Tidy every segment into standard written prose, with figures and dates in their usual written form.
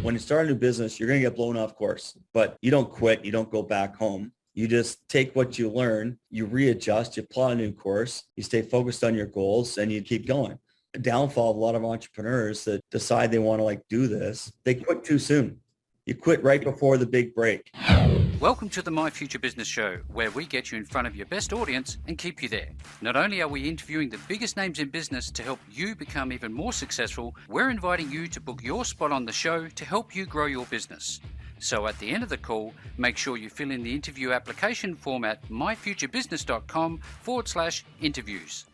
when you start a new business, you're going to get blown off course, but you don't quit. You don't go back home. You just take what you learn, you readjust, you plot a new course, you stay focused on your goals, and you keep going. The downfall of a lot of entrepreneurs that decide they want to do this, they quit too soon. You quit right before the big break. Welcome to the My Future Business Show, where we get you in front of your best audience and keep you there. Not only are we interviewing the biggest names in business to help you become even more successful, we're inviting you to book your spot on the show to help you grow your business. So at the end of the call, make sure you fill in the interview application form at myfuturebusiness.com/interviews.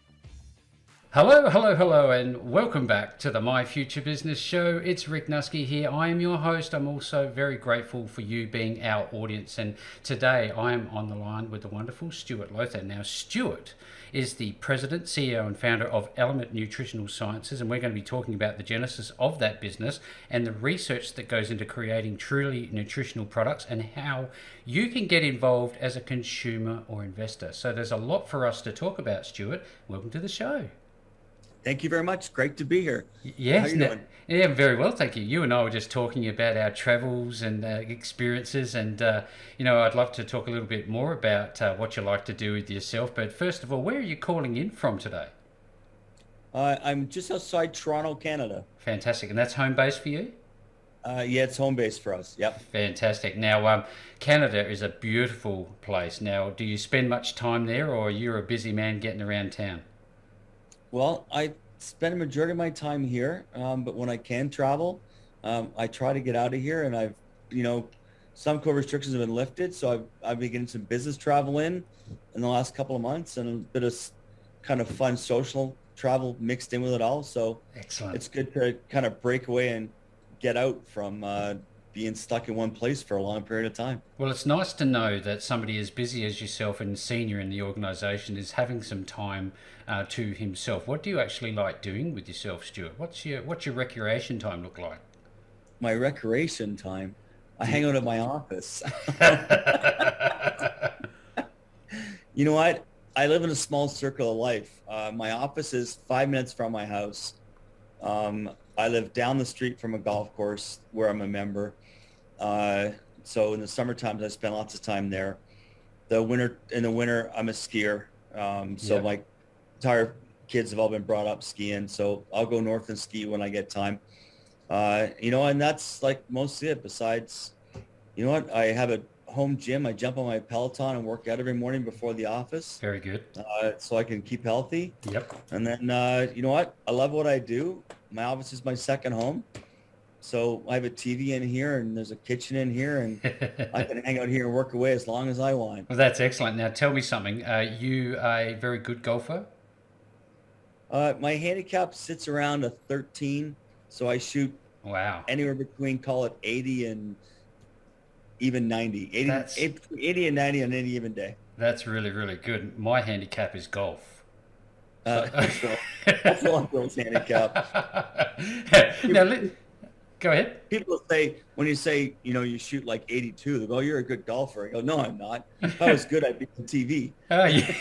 Hello, and welcome back to the My Future Business Show. It's Rick Nusky here. I am your host. I'm also very grateful for you being our audience. And today I am on the line with the wonderful Stuart Lowther. Now, Stuart is the president, CEO, and founder of Element Nutritional Sciences, and we're going to be talking about the genesis of that business and the research that goes into creating truly nutritional products and how you can get involved as a consumer or investor. So there's a lot for us to talk about, Stuart. Welcome to the show. Thank you very much. Great to be here. Yes. How are you doing? Yeah, very well, thank you. You and I were just talking about our travels and experiences, and I'd love to talk a little bit more about what you like to do with yourself. But first of all, where are you calling in from today? I'm just outside Toronto, Canada. Fantastic. And that's home base for you? Yeah, it's home base for us. Yep. Fantastic. Now, Canada is a beautiful place. Now, do you spend much time there, or you're a busy man getting around town? Well, I spend a majority of my time here, but when I can travel, I try to get out of here. And some COVID restrictions have been lifted, so I've been getting some business travel in the last couple of months, and a bit of kind of fun social travel mixed in with it all. So excellent. It's good to kind of break away and get out from being stuck in one place for a long period of time. Well, it's nice to know that somebody as busy as yourself and senior in the organization is having some time to himself. What do you actually like doing with yourself, Stuart? What's your recreation time look like? My recreation time? I hang out at my office. You know what? I live in a small circle of life. My office is 5 minutes from my house. I live down the street from a golf course where I'm a member. So in the summer times, I spend lots of time there. In the winter, I'm a skier. My entire kids have all been brought up skiing. So I'll go north and ski when I get time. And that's mostly it. Besides, I have a home gym. I jump on my Peloton and work out every morning before the office. Very good. So I can keep healthy. Yep. And then, I love what I do. My office is my second home. So I have a TV in here and there's a kitchen in here, and I can hang out here and work away as long as I want. Well, that's excellent. Now tell me something. Are you a very good golfer? My handicap sits around a 13. So I shoot anywhere between, call it 80 and even 90. 80 and 90 on any given day. That's really, really good. My handicap is golf. That's a lot of girls' handicap. Go ahead. People say, when you say, you shoot like 82, they go, "Oh, you're a good golfer." I go, "No, I'm not. If I was good, I'd be on TV." Oh, yeah.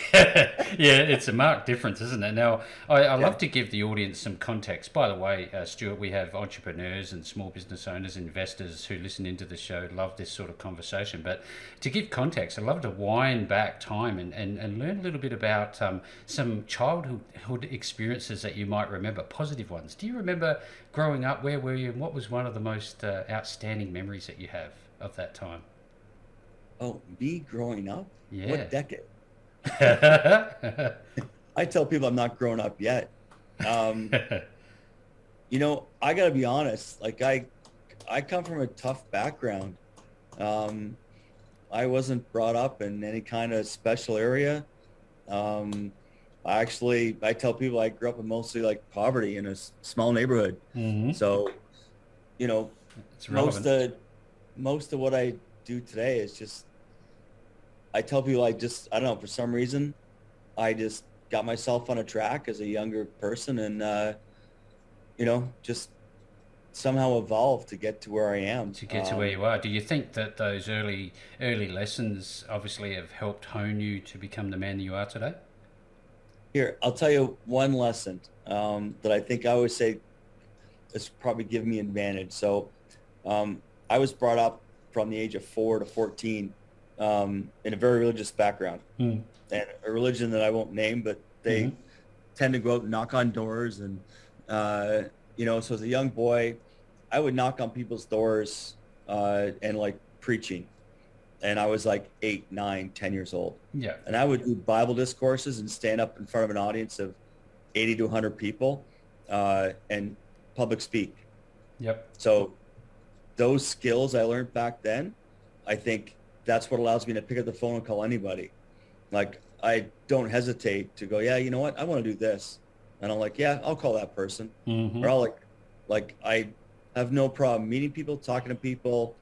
Yeah, it's a marked difference, isn't it? Now, I love to give the audience some context. By the way, Stuart, we have entrepreneurs and small business owners, investors who listen into the show, love this sort of conversation. But to give context, I love to wind back time and learn a little bit about some childhood experiences that you might remember, positive ones. Do you remember growing up? Where were you? And what was one of the most outstanding memories that you have of that time? Oh, me growing up? Yeah. What decade? I tell people I'm not grown up yet. I got to be honest. I come from a tough background. I wasn't brought up in any kind of special area. I tell people I grew up in mostly poverty in a small neighborhood. Mm-hmm. So, it's relevant. most of what I do today is just, I tell people I don't know, for some reason, I just got myself on a track as a younger person and, just somehow evolved to get to where I am. To get to where you are. Do you think that those early lessons obviously have helped hone you to become the man that you are today? Here, I'll tell you one lesson that I think I always say has probably given me an advantage. So I was brought up from the age of 4 to 14 in a very religious background, Mm. and a religion that I won't name, but Mm-hmm. they tend to go out and knock on doors. And, so as a young boy, I would knock on people's doors and like preaching. And I was like 8, 9, 10 years old. Yeah. And I would do Bible discourses and stand up in front of an audience of 80 to 100 people and public speak. Yep. So those skills I learned back then, I think that's what allows me to pick up the phone and call anybody. Like, I don't hesitate to go, yeah, you know what? I want to do this. And I'm like, yeah, I'll call that person. Mm-hmm. Or I'll I have no problem meeting people, talking to people.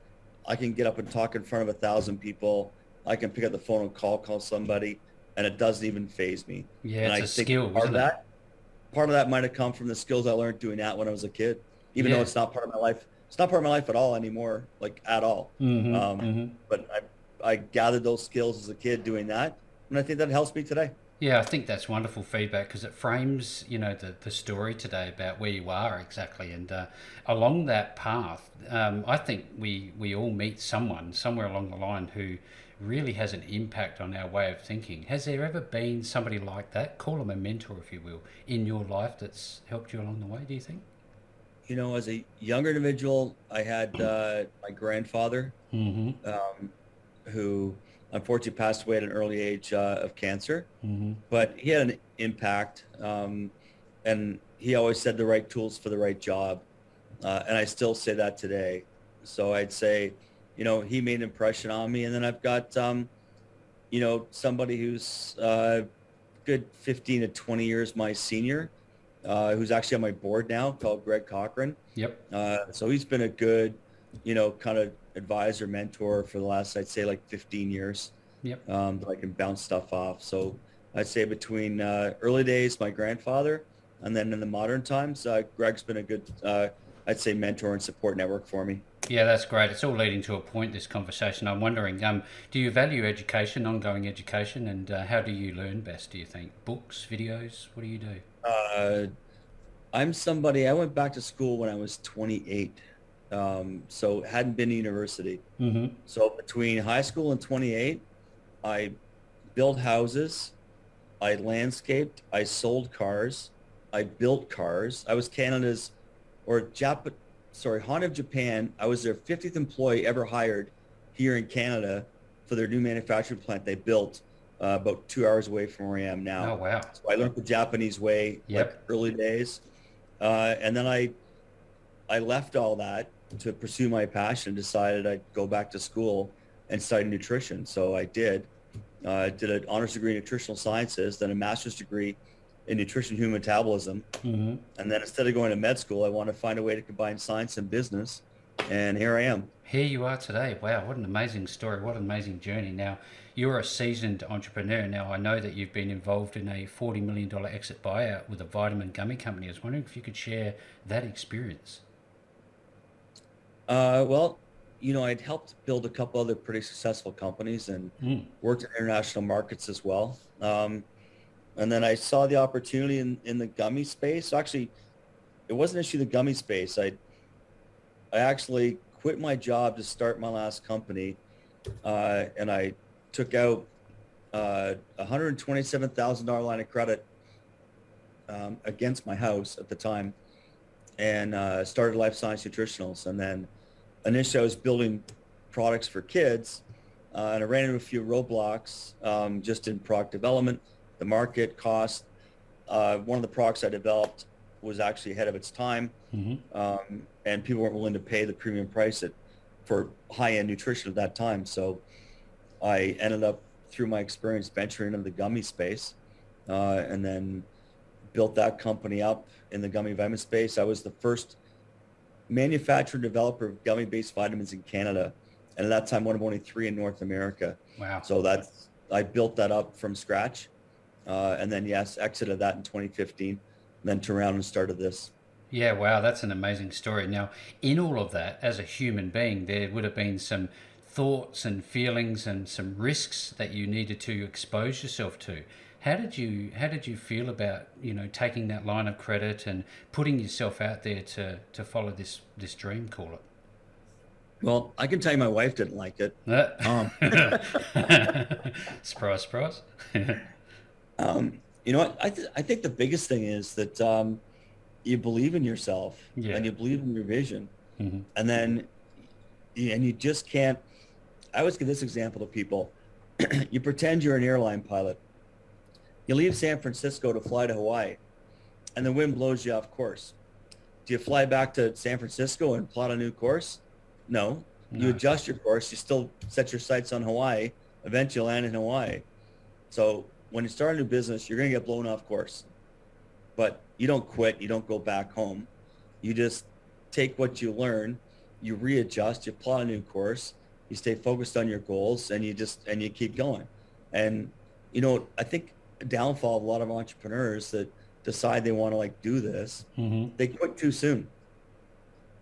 I can get up and talk in front of 1,000 people. I can pick up the phone and call somebody, and it doesn't even faze me. Yeah, And it's I a think skill, isn't it? part of that might have come from the skills I learned doing that when I was a kid, even Yeah. though it's not part of my life. It's not part of my life at all anymore, like at all. Mm-hmm. Mm-hmm. But I gathered those skills as a kid doing that, and I think that helps me today. Yeah, I think that's wonderful feedback because it frames, the story today about where you are exactly. And along that path, I think we all meet someone somewhere along the line who really has an impact on our way of thinking. Has there ever been somebody like that, call them a mentor if you will, in your life that's helped you along the way, do you think? As a younger individual, I had my grandfather, Mm-hmm. who unfortunately passed away at an early age of cancer, Mm-hmm. but he had an impact, and he always said the right tools for the right job, and I still say that today. So I'd say, he made an impression on me, and then I've got, somebody who's good 15 to 20 years my senior, who's actually on my board now, called Greg Cochran. Yep. So he's been a good, kind of advisor, mentor for the last, I'd say, like 15 years, Yep. that I can bounce stuff off. So I'd say between early days, my grandfather, and then in the modern times, Greg's been a good, I'd say, mentor and support network for me. Yeah, that's great. It's all leading to a point, this conversation. I'm wondering, do you value education, ongoing education, and how do you learn best, do you think? Books, videos, what do you do? Uh, I went back to school when I was 28. So hadn't been to university. Mm-hmm. So between high school and 28, I built houses, I landscaped, I sold cars, I built cars. I was Honda of Japan. I was their 50th employee ever hired here in Canada for their new manufacturing plant they built about 2 hours away from where I am now. Oh, wow. So I learned the Japanese way, Yep. like early days. And then I left all that to pursue my passion, decided I'd go back to school and study nutrition. So I did. I did an honors degree in nutritional sciences, then a master's degree in nutrition and human metabolism. Mm-hmm. And then instead of going to med school, I wanted to find a way to combine science and business. And here I am. Here you are today. Wow, what an amazing story. What an amazing journey. Now, you're a seasoned entrepreneur. Now, I know that you've been involved in a $40 million exit buyout with a vitamin gummy company. I was wondering if you could share that experience. Well, I'd helped build a couple other pretty successful companies and Mm. worked in international markets as well. And then I saw the opportunity in the gummy space. So actually, it wasn't actually the gummy space. I actually quit my job to start my last company, and I took out a $127,000 line of credit against my house at the time, and started Life Science Nutritionals. And then initially I was building products for kids, and I ran into a few roadblocks just in product development, the market, cost. One of the products I developed was actually ahead of its time, Mm-hmm. and people weren't willing to pay the premium price for high-end nutrition at that time. So I ended up, through my experience, venturing into the gummy space, and then built that company up in the gummy vitamin space. I was the first manufacturer and developer of gummy-based vitamins in Canada, and at that time, one of only 3 in North America. Wow. So I built that up from scratch, and then exited that in 2015, and then turned around and started this. Yeah, wow, that's an amazing story. Now, in all of that, as a human being, there would have been some thoughts and feelings and some risks that you needed to expose yourself to. How did you feel about, taking that line of credit and putting yourself out there to follow this dream, call it? Well, I can tell you my wife didn't like it. Um, Surprise, surprise. you know what? I think the biggest thing is that you believe in yourself Yeah. and you believe in your vision, Hmm. and then and you just can't. I always give this example to people. You pretend you're an airline pilot. You leave San Francisco to fly to Hawaii, and the wind blows you off course. Do you fly back to San Francisco and plot a new course? No. You No. adjust your course. You still set your sights on Hawaii. Eventually, you land in Hawaii. So when you start a new business, you're going to get blown off course, but you don't quit. You don't go back home. You just take what you learn, you readjust, you plot a new course, you stay focused on your goals, and you keep going. And I think a downfall of a lot of entrepreneurs that decide they want to like do this, Hmm. they quit too soon.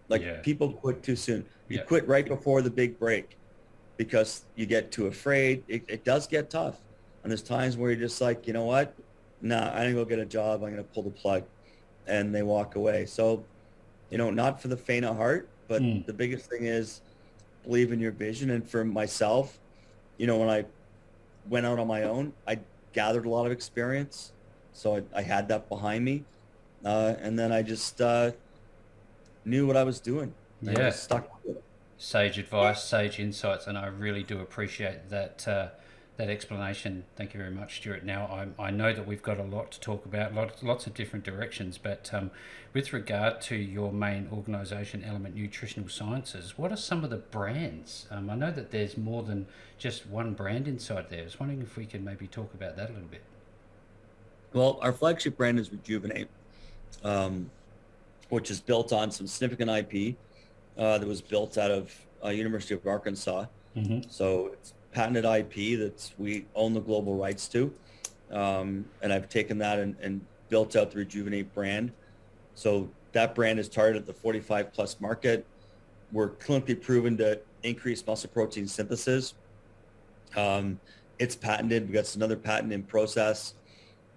Like Yeah. people quit too soon. You Yeah. quit right before the big break because you get too afraid. It does get tough. And there's times where you're just like, you know what? Nah, I'm gonna go get a job. I'm gonna pull the plug. And they walk away. So, not for the faint of heart, but Mm. the biggest thing is believe in your vision. And for myself, when I went out on my own, I gathered a lot of experience. So I had that behind me. And then I just knew what I was doing and Yeah. just stuck with it. Sage advice, sage insights, and I really do appreciate that explanation. Thank you very much, Stuart. Now, I know that we've got a lot to talk about, lots of different directions, but with regard to your main organisation, Element Nutritional Sciences, what are some of the brands? I know that there's more than just one brand inside there. I was wondering if we could maybe talk about that a little bit. Well, our flagship brand is Rejuvenate, um, which is built on some significant IP that was built out of University of Arkansas. Hmm. So it's patented IP that we own the global rights to. And I've taken that and built out the Rejuvenate brand. So that brand is targeted at the 45 plus market. We're clinically proven to increase muscle protein synthesis. Um, it's patented. We got another patent in process.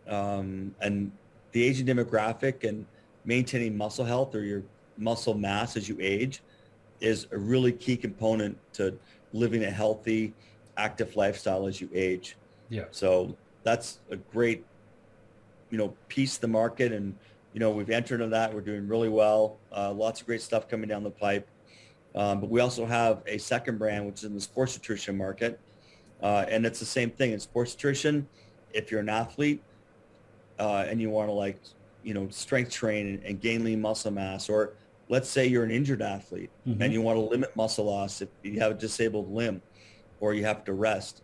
And the aging demographic and maintaining muscle health or your muscle mass as you age is a really key component to living a healthy, active lifestyle as you age. Yeah. So that's a great, piece of the market. And, we've entered into that. We're doing really well. Lots of great stuff coming down the pipe. But we also have a second brand, which is in the sports nutrition market. And it's the same thing in sports nutrition. If you're an athlete, and you want to strength train and gain lean muscle mass, or let's say you're an injured athlete Hmm. and you want to limit muscle loss if you have a disabled limb or you have to rest.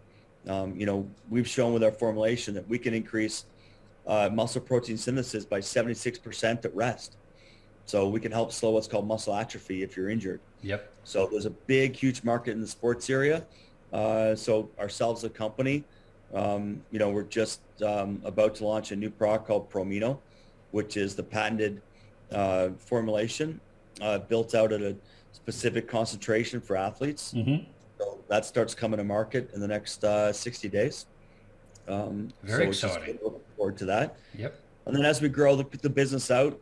We've shown with our formulation that we can increase muscle protein synthesis by 76% at rest. So we can help slow what's called muscle atrophy if you're injured. Yep. So there's a big, huge market in the sports area. So ourselves, a company, we're just about to launch a new product called Promino, which is the patented formulation built out at a specific concentration for athletes. Hmm. So that starts coming to market in the next 60 days. Very So exciting. looking forward to that. Yep. And then as we grow the business out,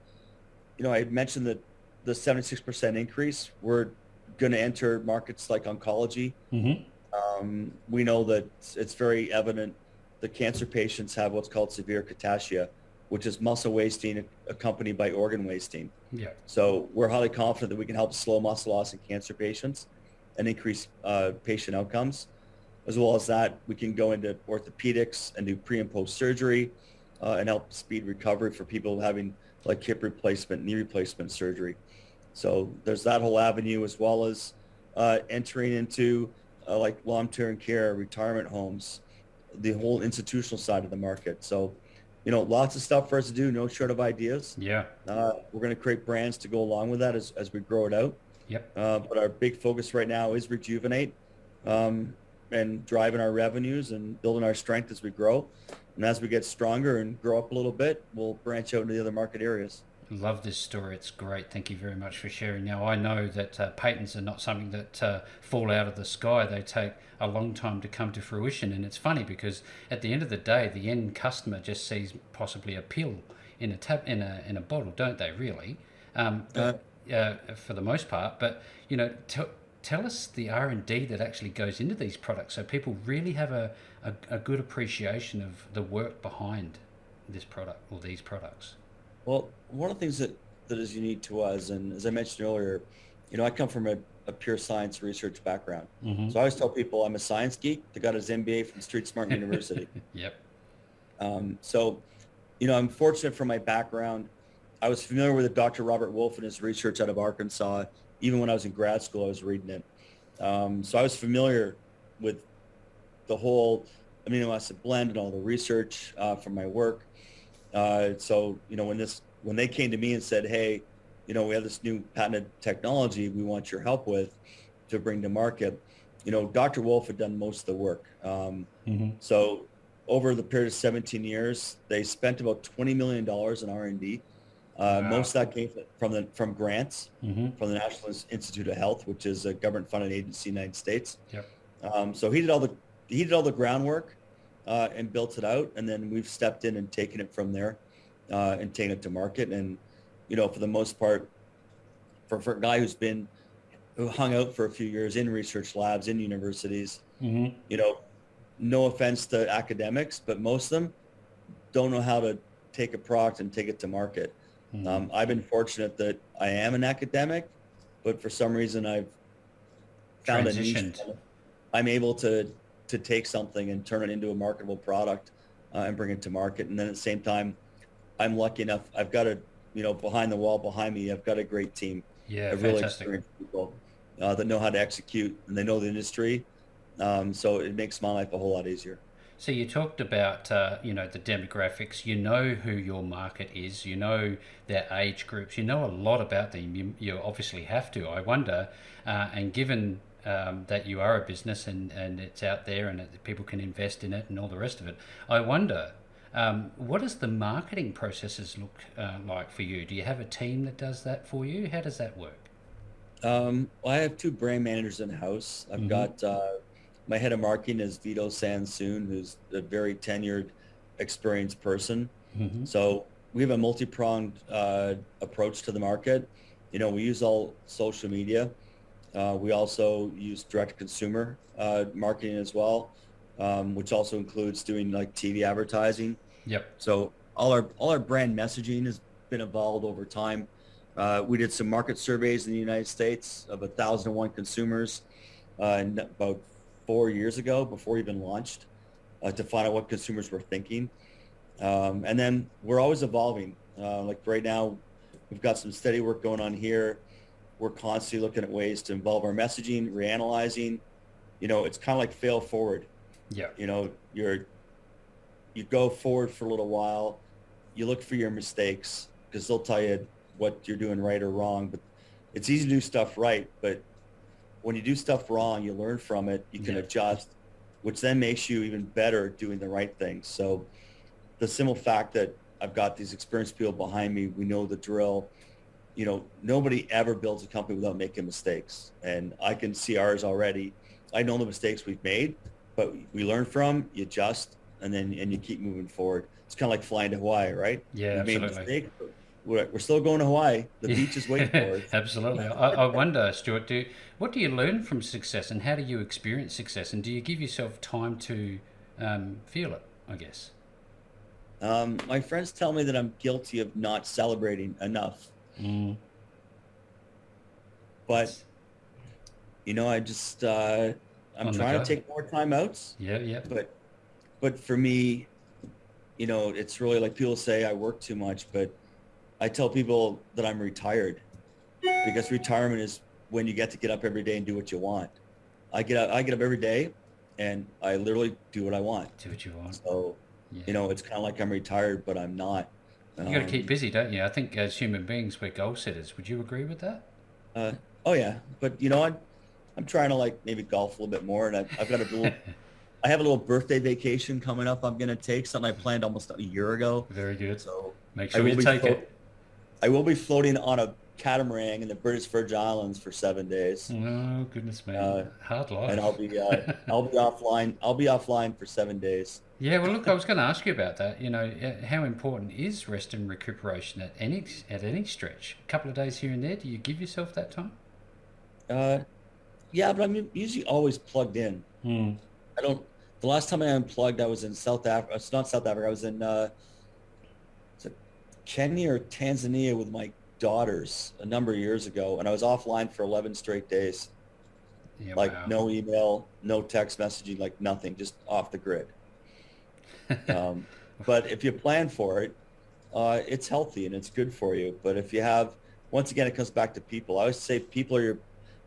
I had mentioned that the 76% increase, we're going to enter markets like oncology. Hmm. We know that it's very evident that cancer patients have what's called severe cachexia, which is muscle wasting accompanied by organ wasting. Yeah. So we're highly confident that we can help slow muscle loss in cancer patients and increase patient outcomes. As well as that, we can go into orthopedics and do pre and post surgery and help speed recovery for people having like hip replacement, knee replacement surgery. So there's that whole avenue, as well as entering into like long-term care, retirement homes, the whole institutional side of the market. So, lots of stuff for us to do, no short of ideas. Yeah. We're going to create brands to go along with that as we grow it out. Yep. But our big focus right now is Rejuvenate and driving our revenues and building our strength as we grow. And as we get stronger and grow up a little bit, we'll branch out into the other market areas. Love this story. It's great. Thank you very much for sharing. Now, I know that patents are not something that fall out of the sky. They take a long time to come to fruition. And it's funny because at the end of the day, the end customer just sees possibly a pill in a bottle, don't they? Really, for the most part. But tell us the R&D that actually goes into these products so people really have a good appreciation of the work behind this product or these products. Well, one of the things that is unique to us, and as I mentioned earlier, I come from a pure science research background. Mm-hmm. So I always tell people I'm a science geek that got his MBA from Street Smart University. Yep. So, I'm fortunate for my background. I was familiar with Dr. Robert Wolf and his research out of Arkansas. Even when I was in grad school, I was reading it. So I was familiar with the whole amino acid blend and all the research from my work. So, when they came to me and said, hey, we have this new patented technology we want your help with to bring to market, Dr. Wolf had done most of the work. So over the period of 17 years, they spent about $20 million in R&D. Wow. Most of that came from grants from the National Institute of Health, which is a government-funded agency in the United States. Yep. So he did all the groundwork and built it out, and then we've stepped in and taken it from there and taken it to market. And for the most part, for a guy who hung out for a few years in research labs in universities, no offense to academics, but most of them don't know how to take a product and take it to market. I've been fortunate that I am an academic, but for some reason I've found a niche. I'm able to take something and turn it into a marketable product and bring it to market. And then at the same time, I'm lucky enough, I've got behind the wall behind me, I've got a great team of really experienced people that know how to execute, and they know the industry. So it makes my life a whole lot easier. So you talked about, the demographics. Who your market is. Their age groups. You know a lot about them. You obviously have to. I wonder, and given that you are a business and it's out there and people can invest in it and all the rest of it, I wonder, what does the marketing processes look like for you? Do you have a team that does that for you? How does that work? Well, I have two brand managers in house. I've got my head of marketing is Vito Sansoon, who's a very tenured, experienced person. So we have a multi-pronged approach to the market. We use all social media. We also use direct-to-consumer marketing as well, which also includes doing like TV advertising. Yep. So all our brand messaging has been evolved over time. We did some market surveys in the United States of 1,001 consumers about 4 years ago, before we even launched, to find out what consumers were thinking. And then we're always evolving. Like right now, we've got some steady work going on here. We're constantly looking at ways to involve our messaging, reanalyzing. It's kind of like fail forward. Yeah. You go forward for a little while. You look for your mistakes because they'll tell you what you're doing right or wrong. But it's easy to do stuff right. But when you do stuff wrong, you learn from it. You can adjust, which then makes you even better at doing the right things. So the simple fact that I've got these experienced people behind me, we know the drill. Nobody ever builds a company without making mistakes. And I can see ours already. I know the mistakes we've made, but we learn from, you adjust, and you keep moving forward. It's kind of like flying to Hawaii, right? Yeah, we absolutely. made a mistake, but we're still going to Hawaii. The beach is waiting for us. Absolutely. I wonder, Stuart, what do you learn from success, and how do you experience success, and do you give yourself time to feel it, I guess? My friends tell me that I'm guilty of not celebrating enough. But I just I'm trying to take more time outs. Yeah. But for me, it's really like people say I work too much, but I tell people that I'm retired, because retirement is when you get to get up every day and do what you want. I get up every day and I literally do what I want. Do what you want. So, it's kind of like I'm retired, but I'm not. You got to keep busy, don't you? I think as human beings, we're goal setters. Would you agree with that? Oh yeah. But I'm trying to maybe golf a little bit more, and I've got I have a little birthday vacation coming up. I'm going to take something I planned almost a year ago. Very good. So make sure you take it. I will be floating on a catamaran in the British Virgin Islands for 7 days. Oh goodness me, hard life. And I'll be offline. I'll be offline for 7 days. Yeah, well, look, I was going to ask you about that. How important is rest and recuperation at any stretch? A couple of days here and there. Do you give yourself that time? Yeah, but I'm usually always plugged in. Mm. I don't. The last time I unplugged, I was in South Africa. It's not South Africa. I was in is it Kenya or Tanzania with my daughters a number of years ago, and I was offline for 11 straight days. Yeah, Like wow. no email, no text messaging, like nothing, just off the grid. Um, but if you plan for it, it's healthy and it's good for you. But if you have, once again, it comes back to people. I always say people are your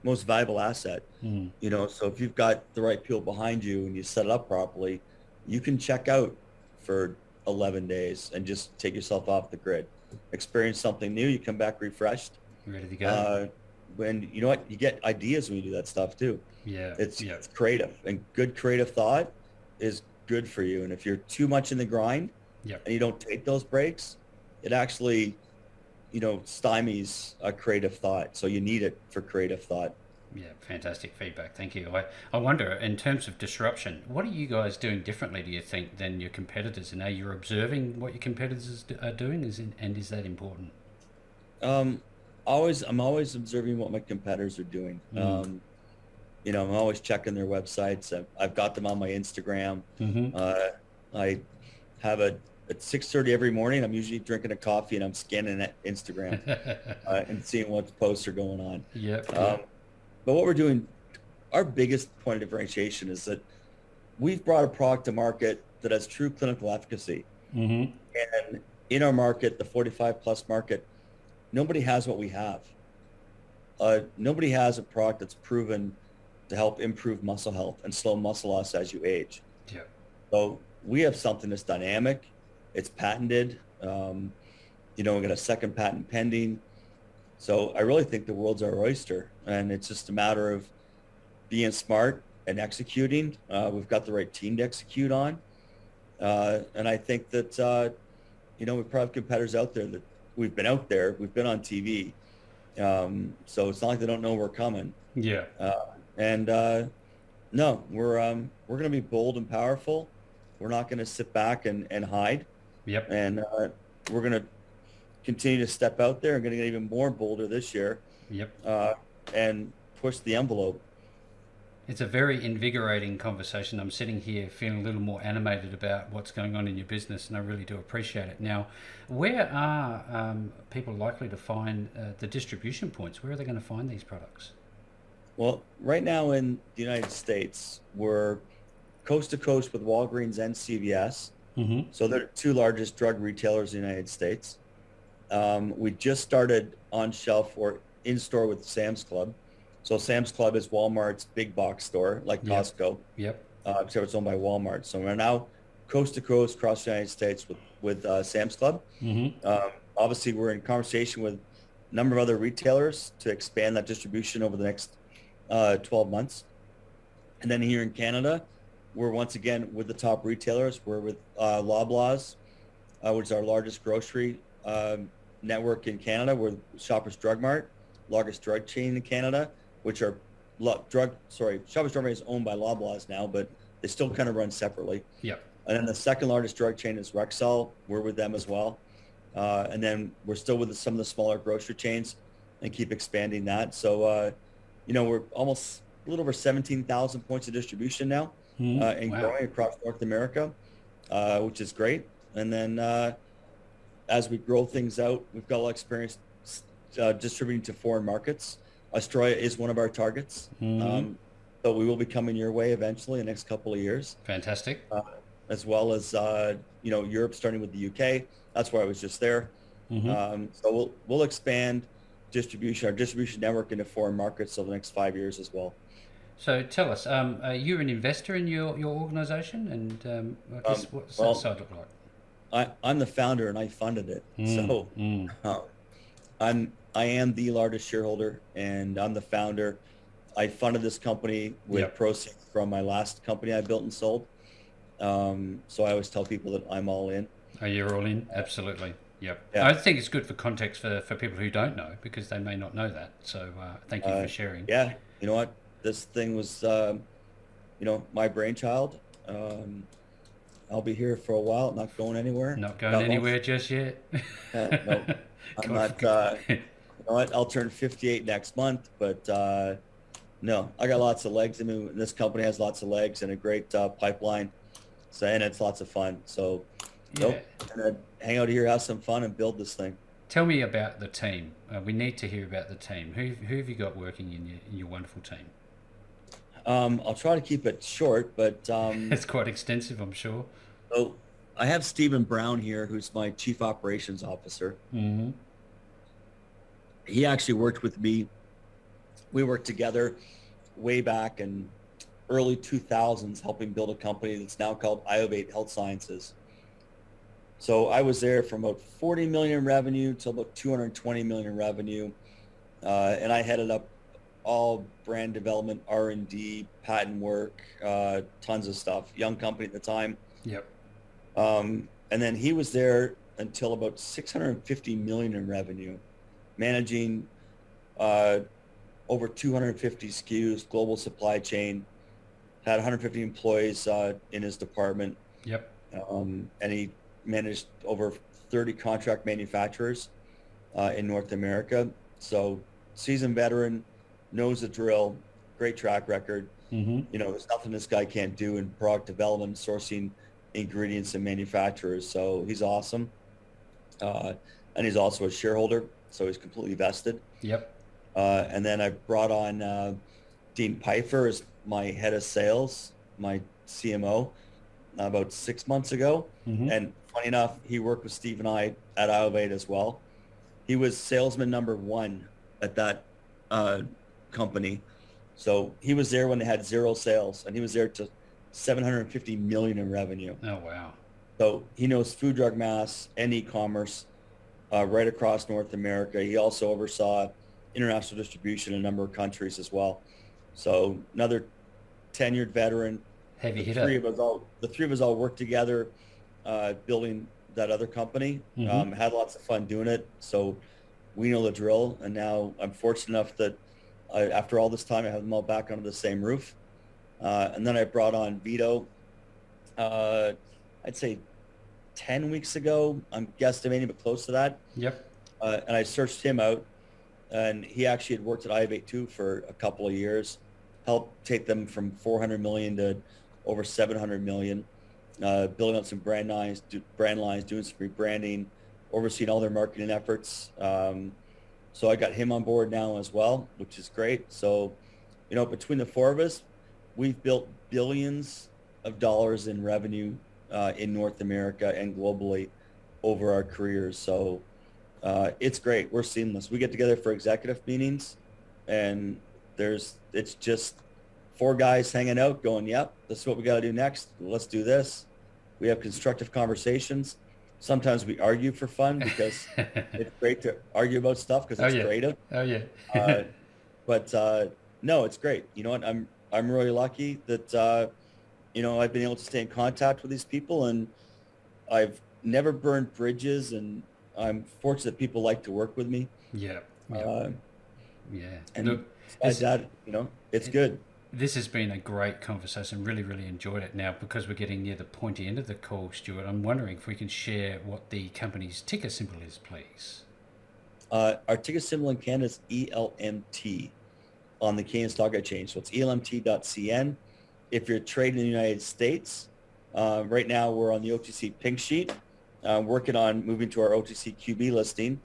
most valuable asset. Mm. So if you've got the right people behind you and you set it up properly, you can check out for 11 days and just take yourself off the grid, experience something new. You come back refreshed. Ready to go. When you know what, you get ideas when you do that stuff too. Yeah. It's creative, and good creative thought is good for you. And if you're too much in the grind Yep. and you don't take those breaks, it actually, stymies a creative thought. So you need it for creative thought. Yeah, fantastic feedback. Thank you. I wonder, in terms of disruption, what are you guys doing differently, do you think, than your competitors? And are you observing what your competitors are doing? And is that important? I'm always observing what my competitors are doing. Mm. I'm always checking their websites. I've got them on my Instagram. Mm-hmm. I have at 6:30 every morning. I'm usually drinking a coffee and I'm scanning at Instagram and seeing what posts are going on. Yep. But what we're doing, our biggest point of differentiation is that we've brought a product to market that has true clinical efficacy. Mm-hmm. And in our market, the 45 plus market, nobody has what we have. Nobody has a product that's proven to help improve muscle health and slow muscle loss as you age. Yeah. So we have something that's dynamic. It's patented. We got a second patent pending. So I really think the world's our oyster, and it's just a matter of being smart and executing. We've got the right team to execute on. And I think that, we probably have competitors out there that we've been out there, we've been on TV. So it's not like they don't know we're coming. Yeah. No, we're going to be bold and powerful. We're not going to sit back and hide. Yep. And we're going to continue to step out there and going to get even more bolder this year. Yep. And push the envelope. It's a very invigorating conversation. I'm sitting here feeling a little more animated about what's going on in your business, and I really do appreciate it. Now, where are people likely to find the distribution points? Where are they going to find these products? Well, right now in the United States, we're coast to coast with Walgreens and CVS. Mm-hmm. So they're the two largest drug retailers in the United States. We just started on shelf or in store with Sam's Club. So Sam's Club is Walmart's big box store, like Costco. Yep. Except it's owned by Walmart. So we're now coast to coast across the United States with Sam's Club. Mm-hmm. Obviously, we're in conversation with a number of other retailers to expand that distribution over the next 12 months. And then here in Canada, we're once again with the top retailers. We're with Loblaws, which is our largest grocery network in Canada. We're Shoppers Drug Mart, largest drug chain in Canada, which are Shoppers Drug Mart is owned by Loblaws now, but they still kind of run separately. Yep. And then the second largest drug chain is Rexall. We're with them as well. And then we're still with some of the smaller grocery chains and keep expanding that. So, we're almost a little over 17,000 points of distribution now and growing across North America, which is great. And then as we grow things out, we've got a lot of experience distributing to foreign markets. Australia is one of our targets. Mm-hmm. So we will be coming your way eventually in the next couple of years. Fantastic. As well as, Europe, starting with the UK. That's why I was just there. Mm-hmm. So we'll expand our distribution network into foreign markets over the next 5 years as well. So tell us, are you an investor in your organization? And what's that side look like? I'm the founder and I funded it. I am the largest shareholder and I'm the founder. I funded this company with proceeds from my last company I built and sold. So I always tell people that I'm all in. Oh, you're all in? Absolutely. Yep. Yeah. I think it's good for context for people who don't know, because they may not know that. So thank you for sharing. Yeah. You know what? This thing was, my brainchild. I'll be here for a while, not going anywhere. Not going anywhere just yet. No, I'm not. You know what? I'll turn 58 next month, but No, I got lots of legs. I mean, this company has lots of legs and a great pipeline. So, and it's lots of fun. So, Yeah. nope, gonna hang out here, have some fun, and build this thing. Tell me about the team. We need to hear about the team. Who have you got working in your wonderful team? I'll try to keep it short, but It's quite extensive, I'm sure. so I have Stephen Brown here, who's my chief operations officer. Mm-hmm. He actually worked with me. We worked together way back in early 2000s, helping build a company that's now called Iovate Health Sciences. So I was there from about 40 million in revenue to about 220 million in revenue. And I headed up all brand development, R&D, patent work, tons of stuff, young company at the time. Yep. And then he was there until about 650 million in revenue, managing over 250 SKUs, global supply chain, had 150 employees in his department. Yep. And he managed over 30 contract manufacturers in North America. So seasoned veteran, knows the drill, great track record. Mm-hmm. You know, there's nothing this guy can't do in product development, sourcing ingredients and manufacturers. So he's awesome. And he's also a shareholder, so he's completely vested. Yep. And then I brought on Dean Pfeiffer as my head of sales, my CMO, about 6 months ago. Mm-hmm. And funny enough, he worked with Steve and I at Iovate as well. He was salesman number one at that company. So he was there when they had zero sales, and he was there to 750 million in revenue. Oh, wow. So he knows food, drug, mass, and e-commerce right across North America. He also oversaw international distribution in a number of countries as well. So another tenured veteran. Heavy The hitter. the three of us all worked together, building that other company. Mm-hmm. Had lots of fun doing it. So we know the drill. And now I'm fortunate enough that after all this time, I have them all back under the same roof. And then I brought on Vito, I'd say 10 weeks ago. I'm guesstimating, but close to that. Yep. And I searched him out, and he actually had worked at Iovate too for a couple of years, helped take them from 400 million to over 700 million, building out some brand lines, doing some rebranding, overseeing all their marketing efforts. So I got him on board now as well, which is great. So, you know, between the four of us, we've built billions of dollars in revenue in North America and globally over our careers. So it's great. We're seamless. We get together for executive meetings, and it's just four guys hanging out going, yep, this is what we got to do next. Let's do this. We have constructive conversations. Sometimes we argue for fun because it's great to argue about stuff because it's creative. Oh, yeah. But no, it's great. You know what? I'm really lucky that, you know, I've been able to stay in contact with these people, and I've never burned bridges, and I'm fortunate that people like to work with me. Yeah. Yeah. And Look, besides that, you know, it's good. this has been a great conversation. Really, really enjoyed it. Now, because we're getting near the pointy end of the call, Stuart, I'm wondering if we can share what the company's ticker symbol is, please. Our ticker symbol in Canada is ELMT on the Canadian Stock Exchange. So it's elmt.cn. If you're trading in the United States, right now we're on the OTC pink sheet, working on moving to our OTC QB listing,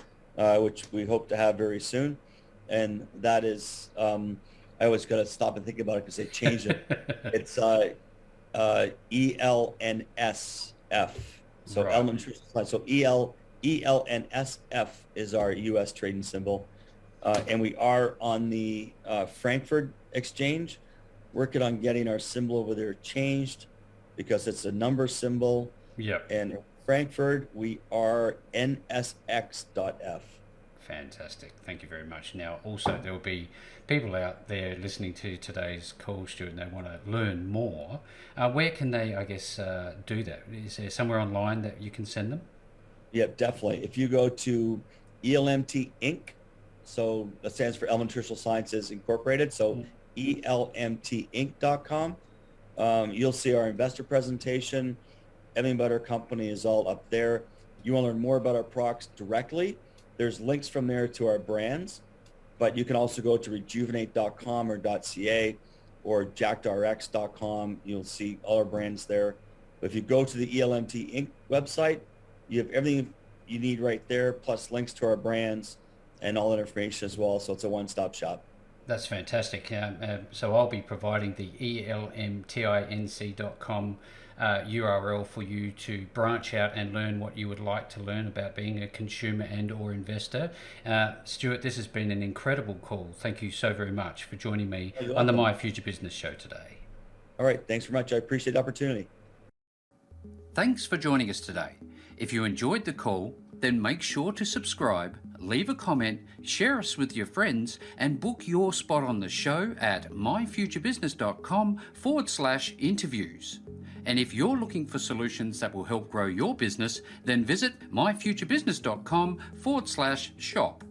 which we hope to have very soon. And that is, I always got to stop and think about it because they changed it. It's ELNSF. So Right. Element Nutritional Sciences. So ELNSF is our U.S. trading symbol. And we are on the Frankfurt exchange, working on getting our symbol over there changed because it's a number symbol. Yep. And in Frankfurt, we are NSX.F. Fantastic. Thank you very much. Now, also, there will be people out there listening to today's call, Stuart, and they want to learn more. Where can they, I guess, do that? Is there somewhere online that you can send them? Yep, definitely. If you go to ELMT Inc., so that stands for Element Nutritional Sciences Incorporated, so elmtinc.com, you'll see our investor presentation. Everything about our company is all up there. You want to learn more about our products directly, there's links from there to our brands, but you can also go to rejuvenate.com or .ca or jackedrx.com. You'll see all our brands there. But if you go to the ELMT Inc. website, you have everything you need right there, plus links to our brands and all that information as well. So it's a one-stop shop. That's fantastic. So I'll be providing the elmtinc.com URL for you to branch out and learn what you would like to learn about being a consumer and or investor. Stuart, this has been an incredible call. Thank you so very much for joining me on the My Future Business show today. All right. Thanks very much. I appreciate the opportunity. Thanks for joining us today. If you enjoyed the call, then make sure to subscribe, leave a comment, share us with your friends, and book your spot on the show at myfuturebusiness.com/interviews. And if you're looking for solutions that will help grow your business, then visit myfuturebusiness.com/shop.